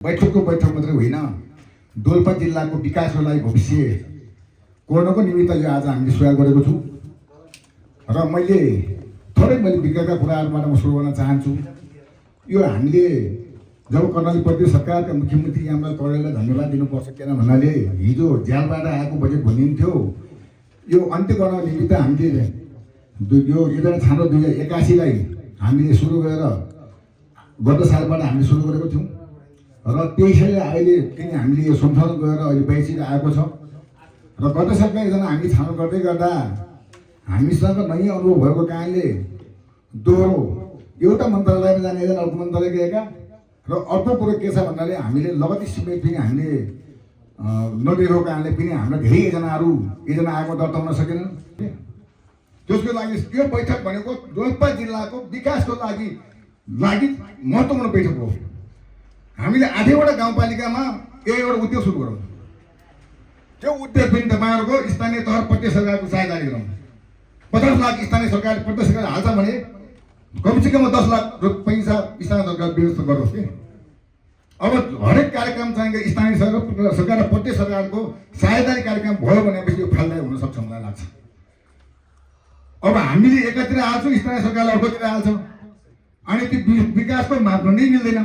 बैठक मात्रै होइन, डोल्पा जिल्लाको विकासको लागि भविष्य कोर्नको निमित्त यो आज हामीले सुरुवात गरेको छौँ र मैले विगतका कुराहरूबाट म सुरु गर्न चाहन्छु। यो हामीले जब कर्णाली प्रदेश सरकारका मुख्यमन्त्री यहाँलाई कौडेललाई धन्यवाद दिनुपर्छ, किन भन्नाले हिजो जेलबाट आएको बजेट भनिन्थ्यो यो अन्त्य गर्न निमित्त हामीले यो योजना छानो 2081लाई हामीले सुरु गरेर गत सालबाट हामीले सुरु गरेको थियौँ र 23 अहिले किन हामीले यो संशोधन गरेर अहिले 82 आएको छ र गत सालमा एकजना हामी छानो गर्दै गर्दा हामीसँग नयाँ अनुभव भएको कारणले दोहोरो एउटा मन्त्रालयमा जाने एकजना अर्को मन्त्रालय गएका र अर्को कुरो के छ भन्नाले हामीले लगती सिमेन्ट पनि हामीले नदिएको कारणले पनि हामीलाई धेरै एकजना आगो दर्ता हुन सकेन। त्यसको लागि यो बैठक भनेको डोल्पा जिल्लाको विकासको लागि महत्त्वपूर्ण बैठक हो। हामीले 8वटा गाउँपालिकामा एउटा उद्योग सुरु गरौँ। त्यो उद्योग पनि तपाईँहरूको स्थानीय तह प्रत्येक सरकारको साझेदारी गरौँ। 50 लाख स्थानीय सरकार प्रत्येक सरकार हाल्छ भने कमसेकम 10 लाख पैसा स्थानीय सरकार व्यवस्था गरोस् कि। अब हरेक कार्यक्रम चाहिँ स्थानीय सरकार र प्रत्येक सरकारको साझेदारी कार्यक्रम भयो भनेपछि यो फलदायी हुन सक्छ मलाई लाग्छ। अब हामीले एकातिर हाल्छौँ, स्थानीय सरकारलाई अर्कोतिर हाल्छौँ अनि त्यो विकासको मापदण्ड नै मिल्दैन।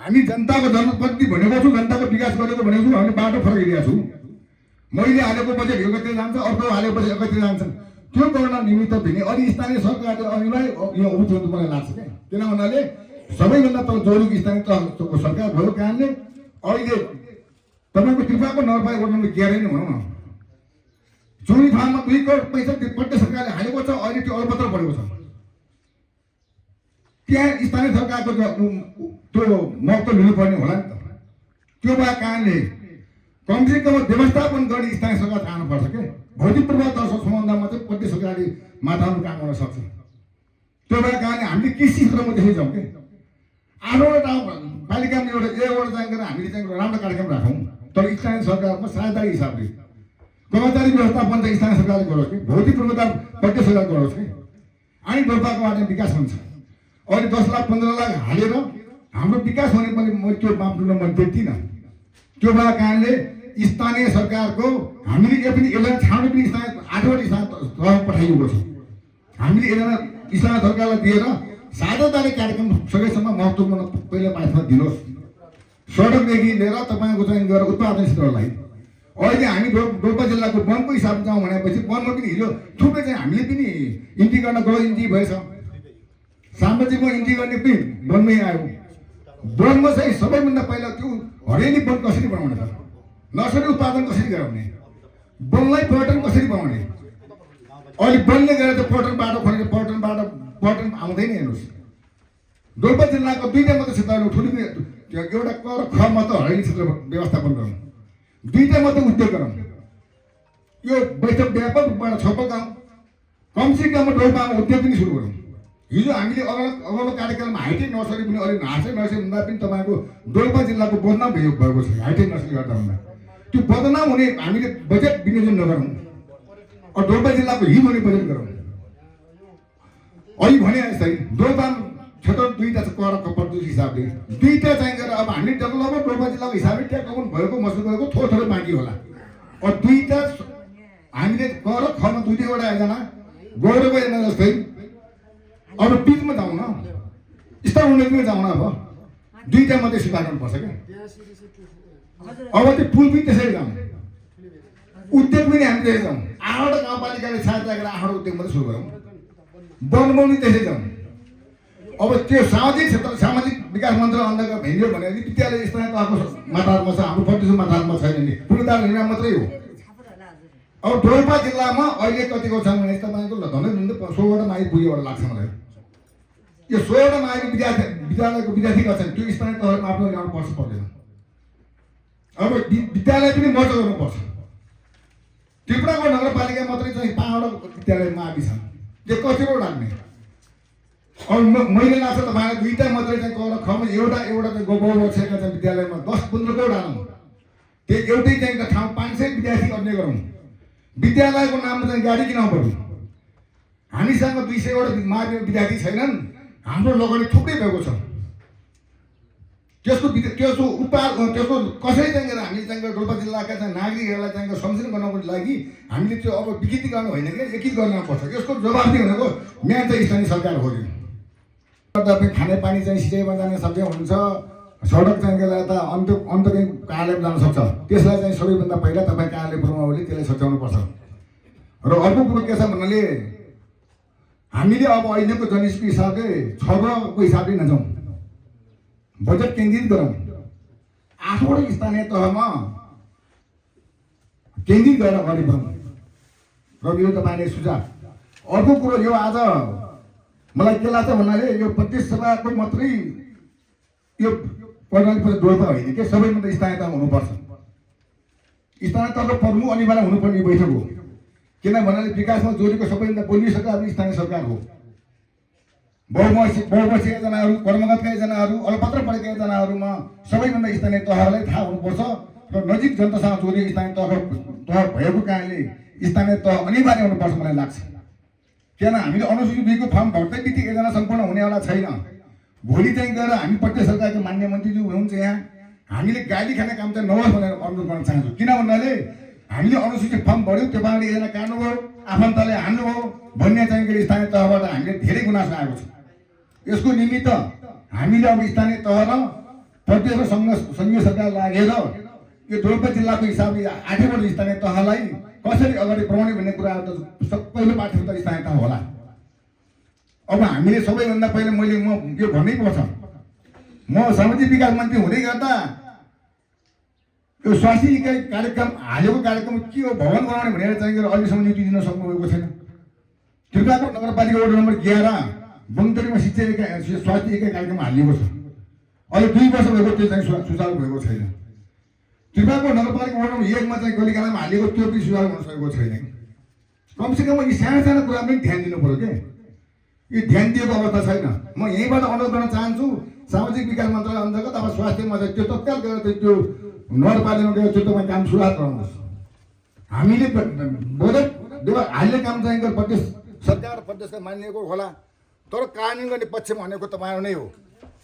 हामी जनताको जनप्रतिनिधि भनेको छु, जनताको विकास गरेको भनेको छु, हामीले बाटो फर्किदिएको छु। मैले हालेको बजेट एकातिर जान्छ, अर्को हालेको बजेट एकातिर जान्छ। त्यो गर्न निमित्त पनि अनि स्थानीय सरकारले अनिवार्य यो उठ्नु मलाई लाग्छ क्या। किन भन्नाले सबैभन्दा तल जोडिएको स्थानीय तहको सरकार भएको कारणले अहिले तपाईँको कृपाको नगरपालिका ग्यारेन्टी भनौँ न, चौरी फार्ममा 2 करोड पैसा प्रत्येक सरकारले हालेको छ। अहिले त्यो अलपत्र परेको छ। त्यहाँ स्थानीय सरकारको त्यो महत्त्व लिनुपर्ने होला नि त। त्यो भएको कारणले कमसेकम व्यवस्थापन गर्ने स्थानीय सरकार जानुपर्छ क्या। भौतिक पूर्वाधार सम्बन्धमा चाहिँ प्रत्येक सरकारले माथामा काम गर्न सक्छ। त्यो भएको कारणले हामीले कृषि क्षेत्रमा त्यसै जाउँ क्या। 8वटा पालिकामा एउटा चाहिँ गरेर हामीले चाहिँ राम्रो कार्यक्रम राखौँ, तर स्थानीय सरकारमा साझेदारी हिसाबले कर्मचारी व्यवस्थापन चाहिँ स्थानीय सरकारले गरोस् कि, भौतिक पूर्वाधार प्रत्येक सरकार गरोस् कि, अनि डोल्पाको बाटो विकास हुन्छ। अहिले 10 लाख 15 लाख हालेर हाम्रो विकास हुने पनि म त्यो मापदण्ड म देख्दिनँ। त्यो भएको कारणले स्थानीय सरकारको हामीले यो पनि यसलाई छाड्नु पनि स्थानीय 8वटा स्थानीय तह पठाइएको छ। हामीले यसलाई स्थानीय सरकारलाई दिएर साझेदारी कार्यक्रम सकेसम्म महत्त्वपूर्ण पहिला पाठमा दिनुहोस्। सडकदेखि लिएर तपाईँको चाहिँ गएर उत्पादन क्षेत्रलाई अहिले हामी डोल्पा जिल्लाको वनको हिसाबमा जाउँ भनेपछि वनमा पनि हिजो थुप्रै चाहिँ हामीले पनि इन्ट्री गर्न गयो, इन्ट्री भएछ। सामाजिकमा इन्ट्री गर्ने पनि वनमै आयो। वनमा चाहिँ सबैभन्दा पहिला त्यो हरेली वन कसरी बनाउने त, नर्सरी उत्पादन कसरी गराउने, वनलाई पर्यटन कसरी बनाउने। अहिले वनले गएर त पर्यटन बाटो खोलेर पर्यटन आउँदैन। हेर्नुहोस् डोल्पा जिल्लाको 2टा मात्र क्षेत्रहरू ठुलो एउटा क र ख मात्र हरेली क्षेत्र व्यवस्थापन गरौँ, 2टा मात्र उद्योग गरौँ। यो बैठक व्यापक रूपबाट छलफल गरौँ। कमसेकम डोल्पामा उद्योग पनि सुरु गरौँ। हिजो हामीले अगाडि कार्यक्रममा हाइटेक नर्सरी पनि अहिले हाइटेक नर्सरी हुँदा पनि तपाईँको डोल्पा जिल्लाको बदनाम भएको छ। हाइटेक नर्सरी गर्दा हुँदा त्यो बदनाम हुने हामीले बजेट विनियोजन नगरौँ, डोल्पा जिल्लाको हित हुने बजेट गरौँ। अहिले भने जस्तै डोल्पा क्षेत्र 2टा कर प्रदेश हिसाबले 2टा चाहिँ गरेर अब हामीले डेभलपमेन्ट डोल्पा जिल्लाको हिसाबले ट्याक्स भएको मसुल गरेको थोरै बाँकी होला। 2टा हामीले कर खमा 2वटा एकजना गौरव एकजना जस्तै अब पिचमा जाउँ न, स्तर उन्नतिमा जाउँ न। अब 2टा मात्रै सुधार गर्नुपर्छ क्या। अब त्यो पुल पनि त्यसरी जाउँ, उद्योग पनि हामी त्यसरी जाउँ। 8वटा गाउँपालिकाले सहायता गरेर 8वटा उद्योग मात्रै सुरु गरौँ। वनमा पनि त्यसै जाउँ। अब त्यो सामाजिक विकास मन्त्रालय अन्तर्गत हिँड्यो भने विद्यालय स्थानीय तहको मात्रामा छ, हाम्रो प्रदेशको मात्रामा छैन नि, पूर्णतार निर्माण मात्रै हो। अब डोल्पा जिल्लामा अहिले कतिको छ भने तपाईँको झन्डै 16वटा माइक पुगेबाट लाग्छ मलाई। यो 16वटा माइक विद्यालयको विद्यार्थीका छन्, त्यो स्थानीय तहमा आफ्नो ल्याउनु पर्छ पर्दैन। अब विद्यालय पनि मर्ज गर्नुपर्छ। त्रिपुराको नगरपालिका मात्रै चाहिँ 5वटा विद्यालय माथि छन्, त्यो कतिको लाग्ने। अब मैले लाग्छ तपाईँलाई 2टा मात्रै चाहिँ कर खमा एउटा चाहिँ गोबर बसेका चाहिँ विद्यालयमा 10-15 करोड हालौँ। त्यो एउटै चाहिँ ठाउँ 500 विद्यार्थी अन्य गरौँ। विद्यालयको नाममा चाहिँ गाडी किन पर्यो। हामीसँग 200वटा माध्यमिक विद्यार्थी छैनन्, हाम्रो लगानी थुप्रै भएको छ। त्यसको त्यसको कसरी चाहिँ हामीले चाहिँ डोल्पा जिल्लाका चाहिँ नागरिकहरूलाई चाहिँ संशोधन गर्नको लागि हामीले त्यो अब विकृतिकरण होइन कि एकीकृत गर्नुपर्छ। यसको जवाफदेही भनेको मेन चाहिँ स्थानीय सरकार हो। तपाईँ खानेपानी चाहिँ सिँचाइमा जाने सबै हुन्छ, सडक चाहिँ यता अन्त कार्यालयमा जान सक्छ, त्यसलाई चाहिँ सबैभन्दा पहिला तपाईँ कार्यालय प्रमुखले त्यसलाई सच्याउनुपर्छ। र अर्को कुरो के छ भन्नाले हामीले अब अहिलेको जनसङ्ख्याको हिसाबले छर्को हिसाबले नजाउँ, बजेट केन्द्रित गरौँ, 8वटा स्थानीय तहमा केन्द्रित गरेर अगाडि बढौँ र यो तपाईँले सुझाव। अर्को कुरो यो आज मलाई के लाग्छ भन्नाले यो प्रदेश सभाको मात्रै यो प्रणाली पनि डोल्पा होइन कि सबैभन्दा स्थानीय तहमा हुनुपर्छ। स्थानीय तहको प्रमुख अनिवार्य हुनुपर्ने बैठक हो, किन भन्नाले विकासमा जोडिएको सबैभन्दा बलियो सरकार स्थानीय सरकार हो। बहुवर्षीय योजनाहरू, कर्मगतका योजनाहरू, अलपत्र परेका योजनाहरूमा सबैभन्दा स्थानीय तहलाई थाहा हुनुपर्छ र नजिक जनतासँग जोडिएको स्थानीय तह भएको कारणले स्थानीय तह अनिवार्य हुनुपर्छ मलाई लाग्छ। किन हामीले अनुसूचित 2 को फर्म भर्दै बित्तिकै योजना सम्पूर्ण हुनेवाला छैन। भोलि चाहिँ गएर हामी प्रदेश सरकारको मान्य मन्त्रीज्यू हुनुहुन्छ यहाँ, हामीले गाली खाने काम चाहिँ नहोस् भनेर अनुरोध गर्न चाहन्छु। किन भन्नाले हामीले अनुसूचित फर्म भर्यो, त्यो पाराले योजना काट्नुभयो, आफन्तले हाल्नुभयो भन्ने चाहिँ स्थानीय तहबाट हामीले धेरै गुनासो आएको छ। यसको निमित्त हामीले अब स्थानीय तह र प्रदेश र सङ्घीय सरकार लागेर यो डोल्पा जिल्लाको हिसाबले 8वटा स्थानीय तहलाई कसरी अगाडि बढाउने भन्ने कुराहरू त सबैले प्राथमिकता स्थानीय तह होला। अब हामीले सबैभन्दा पहिला म यो भन्नै पर्छ, म सामाजिक विकास मन्त्री हुँदै गर्दा यो स्वास्थ्य इकाइ कार्यक्रम हालेको कार्यक्रम के हो भवन बनाउने भनेर चाहिँ अहिलेसम्म नीति दिन सक्नुभएको छैन। त्रिपुराको नगरपालिका वार्ड नम्बर 11 बङतरीमा स्वास्थ्य इकाइ कार्यक्रम हालिएको छ, अहिले 2 वर्ष भएको त्यो चाहिँ सुचारू भएको छैन। त्रिपुराको नगरपालिका वार्ड नम्बर 1 मा चाहिँ गलिकालामा हालिएको त्यो पनि सुचारू हुन सकेको छैन। कमसेकम यी साना साना कुरा पनि ध्यान दिनु पर्यो के, यो ध्यान दिएको अवस्था छैन। म यहीँबाट अनुरोध गर्न चाहन्छु सामाजिक विकास मन्त्रालय अन्तर्गत अब स्वास्थ्यमा चाहिँ त्यो तत्काल गरेर त्यो नगरपालिकामा गएर त्यो तपाईँ काम सुरुवात गराउनुहोस्। हामीले बजेट हाल्ने काम चाहिँ प्रदेश सरकार प्रदेशले मानिएको होला, तर कानुन गर्ने पक्षमा भनेको तपाईँहरू नै हो।